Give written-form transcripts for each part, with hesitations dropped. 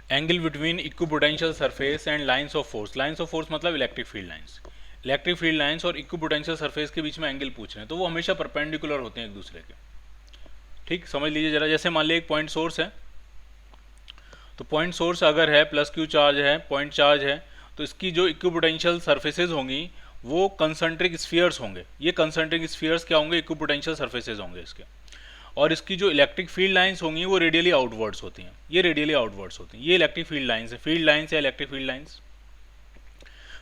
Angle between equipotential surface and lines of force. Lines of force मतलब electric field lines. Electric field lines और equipotential surface के बीच में angle पूछ रहे हैं, तो वो हमेशा परपेंडिकुलर होते हैं एक दूसरे के। ठीक, समझ लीजिए जरा। जैसे मान लीजिए एक पॉइंट सोर्स है, तो पॉइंट सोर्स अगर है प्लस क्यू चार्ज है, पॉइंट चार्ज है, तो इसकी जो इक्विपोटेंशियल सरफेसेज होंगी वो कंसंट्रिक स्फीयर्स होंगे। ये कंसंट्रिक स्फीयर्स क्या होंगे? इक्विपोटेंशियल सरफेसेज होंगे इसके। और इसकी जो इलेक्ट्रिक फील्ड लाइंस होंगी वो रेडियली आउटवर्ड्स होती हैं। ये रेडियली आउटवर्ड्स होती हैं, ये इलेक्ट्रिक फील्ड लाइंस है। फील्ड लाइंस या इलेक्ट्रिक फील्ड लाइंस।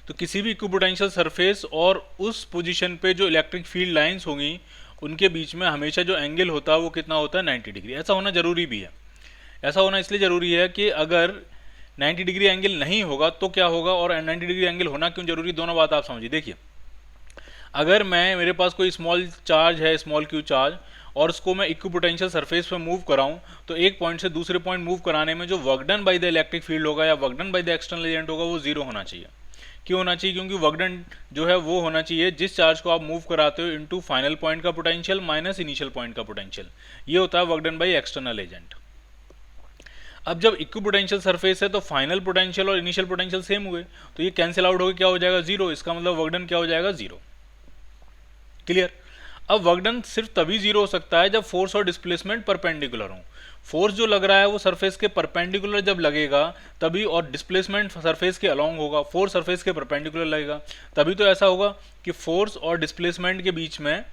तो किसी भी इक्विपोटेंशियल सरफेस और उस पोजीशन पे जो इलेक्ट्रिक फील्ड लाइंस होंगी उनके बीच में हमेशा जो एंगल होता है वो कितना होता है? 90 डिग्री। ऐसा होना जरूरी भी है। ऐसा होना इसलिए जरूरी है कि अगर 90 डिग्री एंगल नहीं होगा तो क्या होगा, और 90 डिग्री एंगल होना क्यों जरूरी, दोनों बात आप समझिए। देखिए, अगर मेरे पास कोई स्मॉल चार्ज है, स्मॉल क्यू चार्ज, और उसको मैं इक्विपोटेंशियल सरफेस पे मूव कराऊं, तो एक पॉइंट से दूसरे पॉइंट मूव कराने में जो work done by the electric field होगा या work done by the external agent होगा वो जीरो होना चाहिए। क्यों होना चाहिए? क्योंकि वर्क डन जो है वो होना चाहिए जिस चार्ज को आप मूव कराते हो इनटू फाइनल पॉइंट का पोटेंशियल माइनस इनिशियल पॉइंट का पोटेंशियल। ये होता है work done by external agent. अब जब इक्विपोटेंशियल सरफेस है तो फाइनल पोटेंशियल और इनिशियल पोटेंशियल सेम हुए, तो ये कैंसिल आउट होकर क्या हो जाएगा? जीरो। इसका मतलब वर्क डन क्या हो जाएगा? जीरो। क्लियर? अब वर्क डन सिर्फ तभी जीरो हो सकता है जब फोर्स और डिस्प्लेसमेंट परपेंडिकुलर हो। फोर्स जो लग रहा है वो सरफेस के परपेंडिकुलर जब लगेगा तभी, और डिस्प्लेसमेंट सरफेस के अलोंग होगा। फोर्स सरफेस के परपेंडिकुलर लगेगा तभी तो ऐसा होगा कि फोर्स और डिस्प्लेसमेंट के बीच में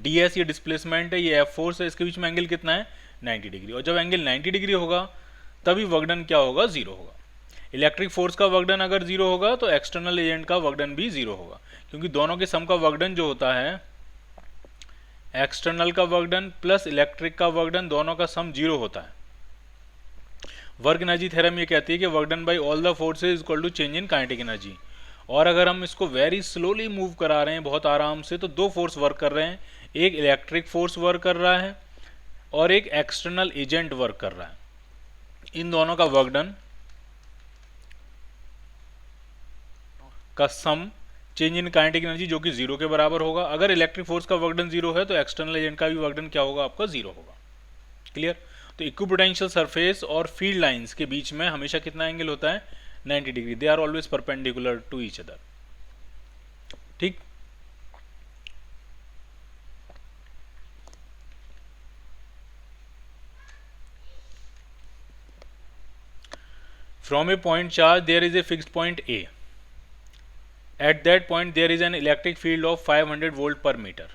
ds ये डिस्प्लेसमेंट है, ये f फोर्स है, इसके बीच में एंगल कितना है? 90 डिग्री। और जब एंगल 90 डिग्री होगा तभी वर्क डन क्या होगा? जीरो होगा। इलेक्ट्रिक फोर्स का वर्क डन अगर जीरो होगा तो एक्सटर्नल एजेंट का वर्क डन भी जीरो होगा, क्योंकि दोनों के सम का वर्क डन जो होता है, एक्सटर्नल का वर्क डन प्लस इलेक्ट्रिक का वर्क डन, दोनों का सम जीरो होता है। वर्क एनर्जी थ्योरम ये कहती है कि work done by all the forces is equal to change in kinetic energy. और अगर हम इसको वेरी स्लोली मूव करा रहे हैं, बहुत आराम से, तो दो फोर्स वर्क कर रहे हैं। एक इलेक्ट्रिक फोर्स वर्क कर रहा है और एक एक्सटर्नल एजेंट वर्क कर रहा है। इन दोनों का वर्क डन का sum change in kinetic energy जो कि जीरो के बराबर होगा। अगर इलेक्ट्रिक फोर्स का वर्क डन जीरो है तो एक्सटर्नल एजेंट का भी वर्क डन क्या होगा? आपका जीरो होगा। क्लियर? तो इक्विपोटेंशियल सरफेस और फील्ड लाइंस के बीच में हमेशा कितना एंगल होता है? 90 degree. They are always perpendicular to each other. ठीक। From a point charge there is a fixed point A. At that point there is an electric field of 500 volt per meter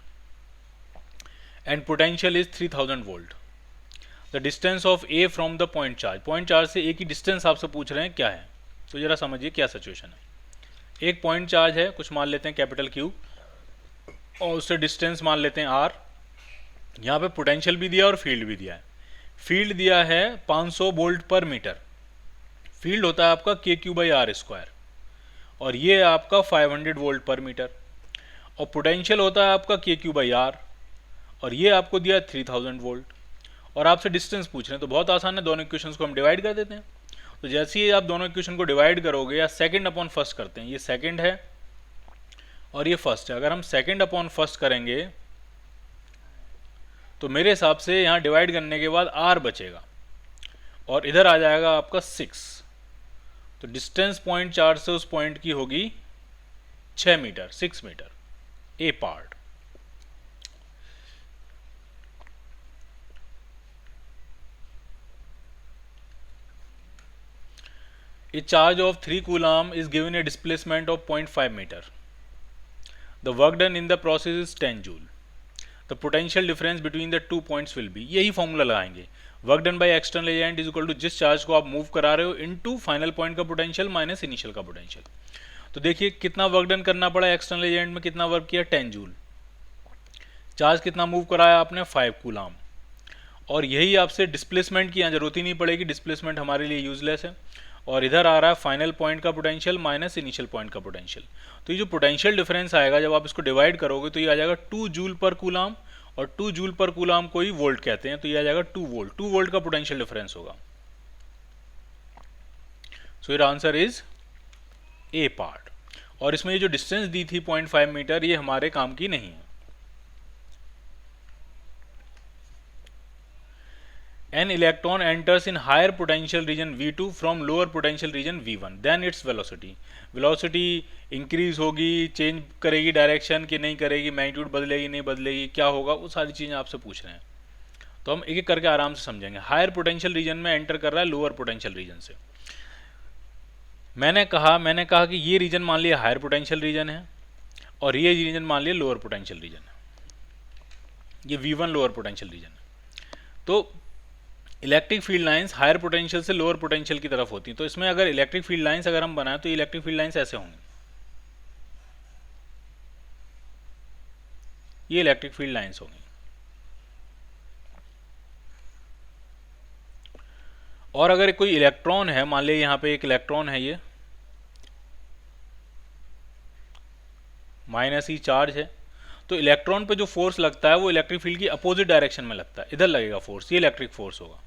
and potential is 3000 volt. The distance of A from the point charge. Point charge से A की distance आपसे पूछ रहे हैं क्या है, तो जरा समझिए क्या सिचुएशन है। एक पॉइंट चार्ज है, कुछ मान लेते हैं कैपिटल Q, और उससे डिस्टेंस मान लेते हैं R। यहाँ पे पोटेंशियल भी दिया और फील्ड भी दिया है। फील्ड दिया है 500 वोल्ट पर मीटर। फील्ड होता है आपका KQ/R², और ये आपका 500 वोल्ट पर मीटर। और पोटेंशियल होता है आपका KQ/R, और ये आपको दिया 3000 वोल्ट। और आपसे डिस्टेंस पूछ रहे हैं, तो बहुत आसान है, दोनों इक्वेशंस को हम डिवाइड कर देते हैं। तो जैसे ही आप दोनों इक्वेशन को डिवाइड करोगे, या सेकंड अपॉन फर्स्ट करते हैं, ये सेकंड है और ये फर्स्ट है। अगर हम सेकंड अपॉन फर्स्ट करेंगे तो मेरे हिसाब से यहाँ डिवाइड करने के बाद R बचेगा और इधर आ जाएगा आपका 6। तो डिस्टेंस पॉइंट चार्ज से उस पॉइंट की होगी 6 meter, 6 meter A part. A charge of 3 coulomb is given a displacement of 0.5 meter. The work done in the process is 10 joule. The potential difference between the 2 points will be, यही formula लगाएंगे, work done by external agent is equal to जिस charge को आप move करा रहे हो into final point का potential minus initial का पोटेंशियल। तो देखिए कितना वर्क डन करना पड़ा, एक्सटर्नल एजेंट में कितना वर्क किया? 10 जूल। चार्ज कितना मूव कराया आपने? 5 कूलाम। और यही आपसे डिस्प्लेसमेंट की यहाँ जरूरत ही नहीं पड़ेगी, डिस्प्लेसमेंट हमारे लिए यूजलेस है। और इधर आ रहा है फाइनल पॉइंट का पोटेंशियल माइनस इनिशियल पॉइंट का पोटेंशियल। तो ये जो पोटेंशियल डिफरेंस आएगा जब आप इसको डिवाइड करोगे तो ये आ जाएगा 2 जूल पर कूलाम, और 2 जूल पर कूलाम को ही वोल्ट कहते हैं, तो ये आ जाएगा 2 वोल्ट। 2 वोल्ट का पोटेंशियल डिफरेंस होगा। So your answer is a part. और इसमें ये जो डिस्टेंस दी थी 0.5 मीटर, ये हमारे काम की नहीं है। An electron enters in higher potential region V2 from lower potential region V1, then its velocity. Velocity increase होगी, चेंज करेगी डायरेक्शन कि नहीं करेगी, मैग्नीट्यूड बदलेगी नहीं बदलेगी, क्या होगा, वो सारी चीज़ें आपसे पूछ रहे हैं। तो हम एक एक करके आराम से समझेंगे। हायर पोटेंशियल रीजन में एंटर कर रहा है लोअर पोटेंशियल रीजन से। मैंने कहा कि ये रीजन मान लिया हायर पोटेंशियल रीजन है और ये रीजन मान लिया लोअर पोटेंशियल रीजन है, ये V1 लोअर पोटेंशियल रीजन है। तो electric field lines higher potential से लोअर पोटेंशियल की तरफ होती हैं। तो इसमें अगर इलेक्ट्रिक फील्ड लाइंस अगर हम बनाएं तो इलेक्ट्रिक फील्ड लाइंस ऐसे होंगी, ये इलेक्ट्रिक फील्ड लाइंस होंगी। और अगर कोई इलेक्ट्रॉन है, मान लिया यहाँ पे एक इलेक्ट्रॉन है, ये -e चार्ज है, तो इलेक्ट्रॉन पे जो फोर्स लगता है वो इलेक्ट्रिक फील्ड की अपोजिट डायरेक्शन में लगता है, इधर लगेगा फोर्स, ये इलेक्ट्रिक फोर्स होगा।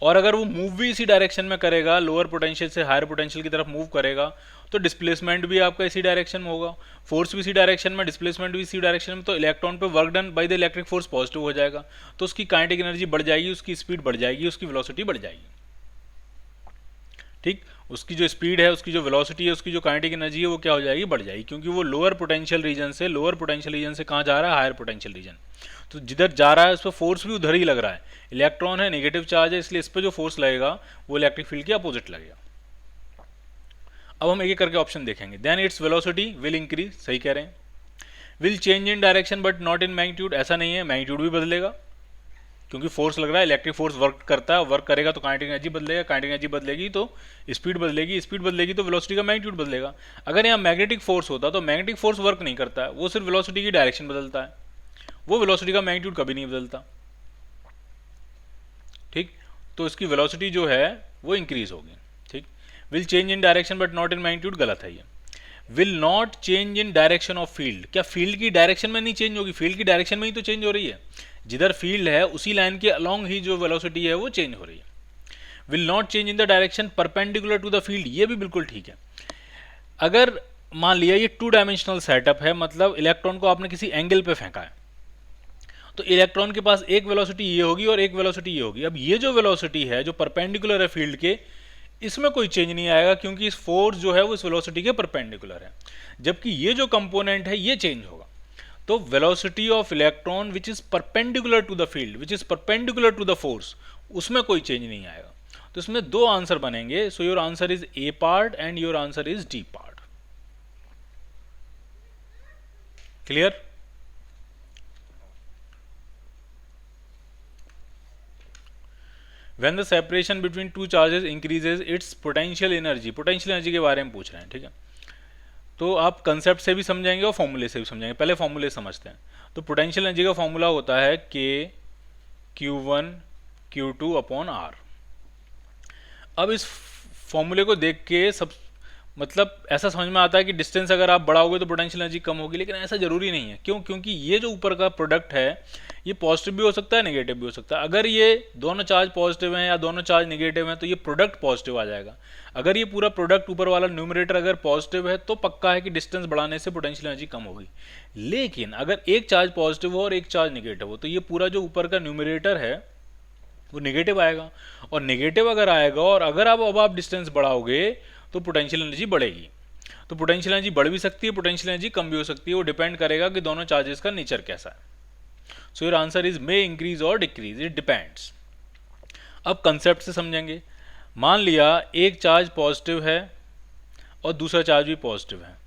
और अगर वो मूव भी इसी डायरेक्शन में करेगा, लोअर पोटेंशियल से हायर पोटेंशियल की तरफ मूव करेगा, तो डिस्प्लेसमेंट भी आपका इसी डायरेक्शन में होगा, फोर्स भी इसी डायरेक्शन में, डिस्प्लेसमेंट भी इसी डायरेक्शन में। तो इलेक्ट्रॉन पे work done by the electric force positive हो जाएगा, तो उसकी काइनेटिक एनर्जी बढ़ जाएगी, उसकी स्पीड बढ़ जाएगी, उसकी वेलोसिटी बढ़ जाएगी। ठीक, उसकी जो स्पीड है, उसकी जो वेलोसिटी है, उसकी जो काइनेटिक एनर्जी है, वो क्या हो जाएगी, बढ़ जाएगी, क्योंकि वो लोअर पोटेंशियल रीजन से कहाँ जा रहा है, हायर पोटेंशियल रीजन। तो जिधर जा रहा है उस पर फोर्स भी उधर ही लग रहा है, इलेक्ट्रॉन है, नेगेटिव चार्ज है, इसलिए इस पर जो फोर्स लगेगा वो इलेक्ट्रिक फील्ड के अपोजिट लगेगा। अब हम एक एक करके ऑप्शन देखेंगे। Then its velocity will increase, सही कह रहे हैं। Will change in direction but not in magnitude, ऐसा नहीं है, मैग्नीट्यूड भी बदलेगा, क्योंकि फोर्स लग रहा है, इलेक्ट्रिक फोर्स वर्क करता है, वर्क करेगा तो काइनेटिक एनर्जी बदलेगा, काइनेटिक एनर्जी बदलेगी तो स्पीड बदलेगी, स्पीड बदलेगी तो वेलोसिटी का मैग्नीट्यूड बदलेगा। अगर यहाँ मैग्नेटिक फोर्स होता तो मैग्नेटिक फोर्स वर्क नहीं करता है, वो सिर्फ वेलोसिटी की डायरेक्शन बदलता है, वो वेलोसिटी का मैग्नीट्यूड कभी नहीं बदलता। ठीक, तो इसकी वेलोसिटी जो है वो इंक्रीज होगी। ठीक, will change in direction but not in magnitude, गलत है ये। Will not change in direction of field, क्या फील्ड की डायरेक्शन में नहीं चेंज होगी, फील्ड की डायरेक्शन में ही तो चेंज हो रही है, जिधर फील्ड है उसी लाइन के अलोंग ही जो वेलोसिटी है वो चेंज हो रही है। Will not change in the direction perpendicular to the field, ये भी बिल्कुल ठीक है। अगर मान लिया ये 2 डायमेंशनल सेटअप है, मतलब इलेक्ट्रॉन को आपने किसी एंगल पे फेंका है, तो इलेक्ट्रॉन के पास एक वेलोसिटी ये होगी और एक वेलोसिटी ये होगी। अब ये जो वेलोसिटी है जो परपेंडिकुलर है फील्ड के, इसमें कोई चेंज नहीं आएगा, क्योंकि इस फोर्स जो है वो इस वेलोसिटी के परपेंडिकुलर है, जबकि ये जो कंपोनेंट है ये चेंज होगा। तो velocity of electron which is perpendicular to the field, which is perpendicular to the force, उसमें कोई चेंज नहीं आएगा। तो इसमें 2 आंसर बनेंगे। So your answer is a part and your answer is D part. Clear? When the separation between two charges increases its potential energy, potential energy के बारे में पूछ रहे हैं, ठीक है। तो आप कंसेप्ट से भी समझेंगे और फॉर्मूले से भी समझेंगे। पहले फॉर्मूले समझते हैं। तो पोटेंशियल एनर्जी का फॉर्मूला होता है K Q1 Q2 upon R। अब इस फॉर्मूले को देख के सब मतलब ऐसा समझ में आता है कि डिस्टेंस अगर आप बढ़ाओगे तो पोटेंशियल एनर्जी कम होगी, लेकिन ऐसा जरूरी नहीं है। क्यों? क्योंकि ये जो ऊपर का प्रोडक्ट है ये पॉजिटिव भी हो सकता है, नेगेटिव भी हो सकता है। अगर ये दोनों चार्ज पॉजिटिव हैं या दोनों चार्ज नेगेटिव हैं तो ये प्रोडक्ट पॉजिटिव आ जाएगा। अगर ये पूरा प्रोडक्ट ऊपर वाला न्यूमरेटर अगर पॉजिटिव है तो पक्का है कि डिस्टेंस बढ़ाने से पोटेंशियल एनर्जी कम होगी। लेकिन अगर एक चार्ज पॉजिटिव हो और एक चार्ज नेगेटिव हो तो ये पूरा जो ऊपर का न्यूमरेटर है वो नेगेटिव आएगा, और नेगेटिव अगर आएगा और अगर आप डिस्टेंस बढ़ाओगे तो पोटेंशियल एनर्जी बढ़ेगी। तो पोटेंशियल एनर्जी बढ़ भी सकती है, पोटेंशियल एनर्जी कम भी हो सकती है, वो डिपेंड करेगा कि दोनों चार्जेस का नेचर कैसा है। So your answer is may increase और डिक्रीज, इट डिपेंड्स। अब कंसेप्ट से समझेंगे। मान लिया एक चार्ज पॉजिटिव है और दूसरा चार्ज भी पॉजिटिव है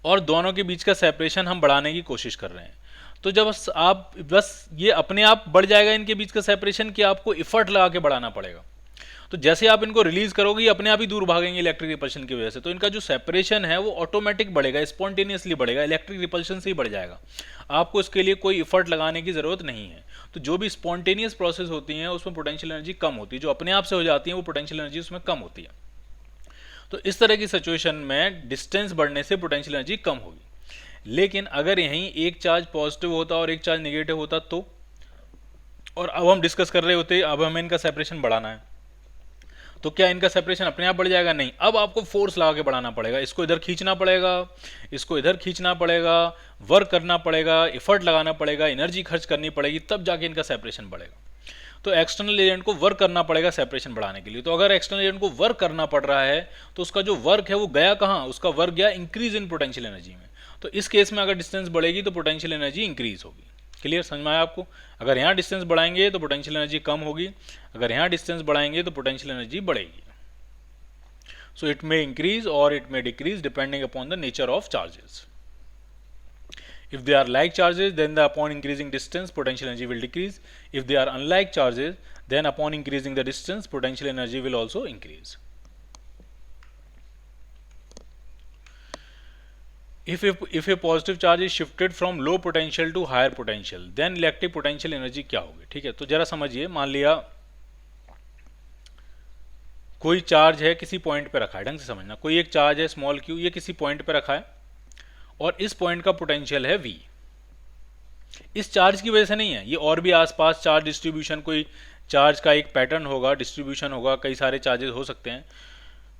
और दोनों के बीच का सेपरेशन हम बढ़ाने की कोशिश कर रहे हैं। तो जब आप बस ये अपने आप बढ़ जाएगा इनके बीच का सेपरेशन कि आपको इफर्ट लगा के बढ़ाना पड़ेगा। तो जैसे आप इनको रिलीज करोगे अपने आप ही दूर भागेंगे इलेक्ट्रिक रिपल्शन की वजह से। तो इनका जो सेपरेशन है वो ऑटोमेटिक बढ़ेगा, स्पॉन्टेनियसली बढ़ेगा, इलेक्ट्रिक रिपल्शन से ही बढ़ जाएगा। आपको इसके लिए कोई इफर्ट लगाने की जरूरत नहीं है। तो जो भी स्पॉन्टेनियस प्रोसेस होती हैं उसमें पोटेंशियल एनर्जी कम होती है, जो अपने आप से हो जाती है वो पोटेंशियल एनर्जी उसमें कम होती है। तो इस तरह की सिचुएशन में डिस्टेंस बढ़ने से पोटेंशियल एनर्जी कम होगी। लेकिन अगर यहीं एक चार्ज पॉजिटिव होता और एक चार्ज नेगेटिव होता तो, और अब हम डिस्कस कर रहे होते अब हमें इनका सेपरेशन बढ़ाना है, तो क्या इनका सेपरेशन अपने आप बढ़ जाएगा? नहीं, अब आपको फोर्स लगा के बढ़ाना पड़ेगा, इसको इधर खींचना पड़ेगा, इसको इधर खींचना पड़ेगा, वर्क करना पड़ेगा, एफर्ट लगाना पड़ेगा, एनर्जी खर्च करनी पड़ेगी, तब जाके इनका सेपरेशन बढ़ेगा। तो एक्सटर्नल एजेंट को वर्क करना पड़ेगा सेपरेशन बढ़ाने के लिए। तो अगर एक्सटर्नल एजेंट को वर्क करना पड़ रहा है तो उसका जो वर्क है वो गया कहाँ? उसका वर्क गया इंक्रीज इन पोटेंशियल एनर्जी में। तो इस केस में अगर डिस्टेंस बढ़ेगी तो पोटेंशियल एनर्जी इंक्रीज होगी। क्लियर, समझ में आया आपको? अगर यहाँ डिस्टेंस बढ़ाएंगे तो पोटेंशियल एनर्जी कम होगी, अगर यहाँ डिस्टेंस बढ़ाएंगे तो पोटेंशियल एनर्जी बढ़ेगी। सो इट मे इंक्रीज और it may decrease depending upon the nature of charges. If they are like charges, then upon increasing distance, potential energy will decrease. If they are unlike charges, then upon increasing the distance, potential energy will also increase. If a positive charge is shifted from low potential to higher potential, then electric potential energy क्या होगी? ठीक है, तो जरा समझिए, मान लिया कोई चार्ज है किसी पॉइंट पे रखा है, ढंग से समझना, कोई एक चार्ज है स्मॉल क्यू, ये किसी पॉइंट पे रखा है और इस पॉइंट का पोटेंशियल है V। इस चार्ज की वजह से नहीं है, ये और भी आसपास चार्ज डिस्ट्रीब्यूशन, कोई चार्ज का एक पैटर्न होगा, डिस्ट्रीब्यूशन होगा, कई सारे चार्जेस हो सकते हैं,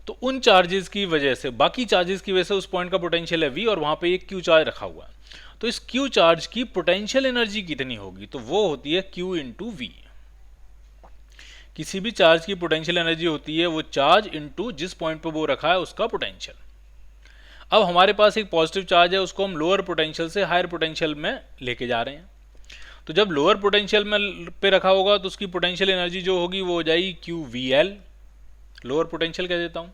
तो उन चार्जेस की वजह से, बाकी चार्जेस की वजह से उस पॉइंट का पोटेंशियल है V और वहां पे एक Q चार्ज रखा हुआ है। तो इस Q चार्ज की पोटेंशियल एनर्जी कितनी होगी? तो वो होती है Q इंटू V। किसी भी चार्ज की पोटेंशियल एनर्जी होती है वो चार्ज इंटू जिस पॉइंट पे वो रखा है उसका पोटेंशियल। अब हमारे पास एक पॉजिटिव चार्ज है, उसको हम लोअर पोटेंशियल से हायर पोटेंशियल में लेके जा रहे हैं। तो जब लोअर पोटेंशियल में पे रखा होगा तो उसकी पोटेंशियल एनर्जी जो होगी वो हो जाएगी QVL, लोअर पोटेंशियल कह देता हूँ।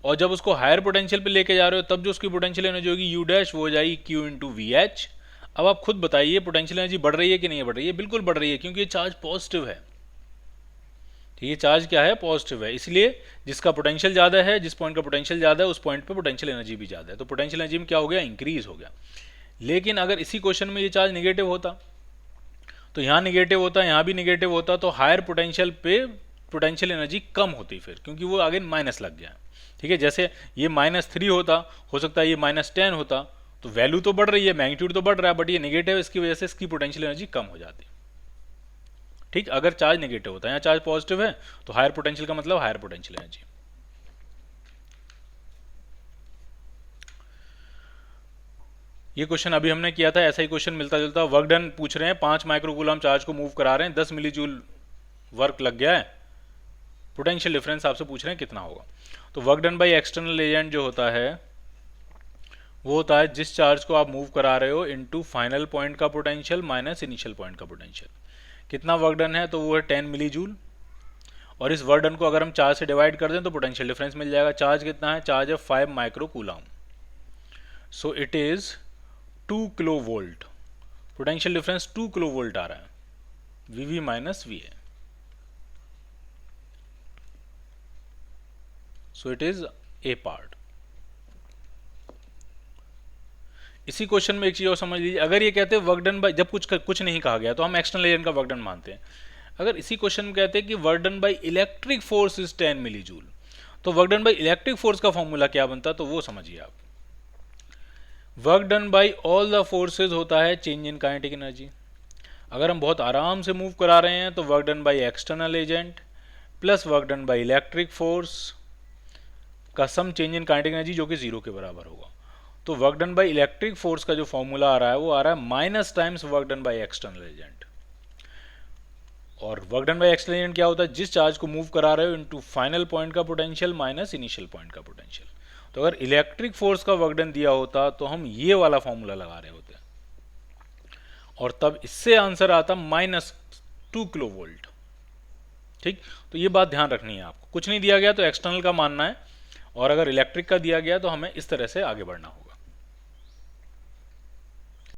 और जब उसको हायर पोटेंशियल पे लेके जा रहे हो तब जो उसकी पोटेंशियल एनर्जी होगी U डैश, वो हो जाएगी Q इंटू VH। अब आप खुद बताइए पोटेंशियल एनर्जी बढ़ रही है कि नहीं बढ़ रही है? बिल्कुल बढ़ रही है, क्योंकि ये चार्ज पॉजिटिव है। ये चार्ज क्या है? पॉजिटिव है। इसलिए जिसका पोटेंशियल ज़्यादा है, जिस पॉइंट का पोटेंशियल ज़्यादा है, उस पॉइंट पे पोटेंशियल एनर्जी भी ज़्यादा है। तो पोटेंशियल एनर्जी में क्या हो गया? इंक्रीज हो गया। लेकिन अगर इसी क्वेश्चन में ये चार्ज नेगेटिव होता तो यहाँ नेगेटिव होता, यहाँ भी नेगेटिव होता, तो हायर पोटेंशियल पे पोटेंशियल एनर्जी कम होती फिर, क्योंकि वो आगे माइनस लग गया। ठीक है, जैसे ये -3 होता, हो सकता है ये -10 होता, तो वैल्यू तो बढ़ रही है, मैग्नीट्यूड तो बढ़ रहा है, बट ये नेगेटिव, इसकी वजह से इसकी पोटेंशियल एनर्जी कम हो जाती है। ठीक, अगर चार्ज नेगेटिव होता है, यहाँ चार्ज पॉजिटिव है तो हायर पोटेंशियल का मतलब हायर पोटेंशियल एनर्जी। ये क्वेश्चन अभी हमने किया था, ऐसा ही क्वेश्चन मिलता जुलता। वर्क डन पूछ रहे हैं, 5 माइक्रोकूलम चार्ज को मूव करा रहे हैं, 10 मिली जूल वर्क लग गया है, पोटेंशियल डिफरेंस आपसे पूछ रहे हैं कितना होगा। तो work done by external agent जो होता है वो होता है जिस चार्ज को आप मूव करा रहे हो इनटू फाइनल पॉइंट का पोटेंशियल माइनस इनिशियल पॉइंट का पोटेंशियल। कितना वर्क डन है? तो वो है 10 मिली जूल, और इस वर्क डन को अगर हम चार्ज से डिवाइड कर दें तो पोटेंशियल डिफरेंस मिल जाएगा। चार्ज कितना है? चार्ज है 5 microcoulomb, so it is 2 kilo volt. Potential difference 2 kilo volt आ रहा है, VV minus VA, so it is A part. इसी क्वेश्चन में एक चीज और समझ लीजिए, अगर ये कहते हैं वर्क डन बाय, जब कुछ नहीं कहा गया तो हम एक्सटर्नल एजेंट का वर्क डन मानते हैं। अगर इसी क्वेश्चन में कहते हैं कि work done by electric force is 10 milli joule, तो work done by electric force का फॉर्मूला क्या बनता? तो वो समझिए आप। Work done by all the forces होता है चेंज इन काइनेटिक एनर्जी। अगर हम बहुत आराम से मूव करा रहे हैं तो work done by external agent plus work done by electric force का sum change in kinetic energy, जो कि 0 के बराबर होगा। तो work done by electric force का जो फॉर्मूला आ रहा है वो आ रहा है minus times work done by external agent. और work done by external agent क्या होता है? जिस चार्ज को मूव करा रहे हो इनटू फाइनल पॉइंट का पोटेंशियल माइनस इनिशियल पॉइंट का पोटेंशियल। तो अगर इलेक्ट्रिक फोर्स का वर्क डन दिया होता तो हम ये वाला फॉर्मूला लगा रहे होते, और तब इससे आंसर आता -2 किलो वोल्ट। ठीक, तो ये बात ध्यान रखनी है आपको। कुछ नहीं दिया गया तो एक्सटर्नल का मानना है, और अगर इलेक्ट्रिक का दिया गया तो हमें इस तरह से आगे बढ़ना होगा।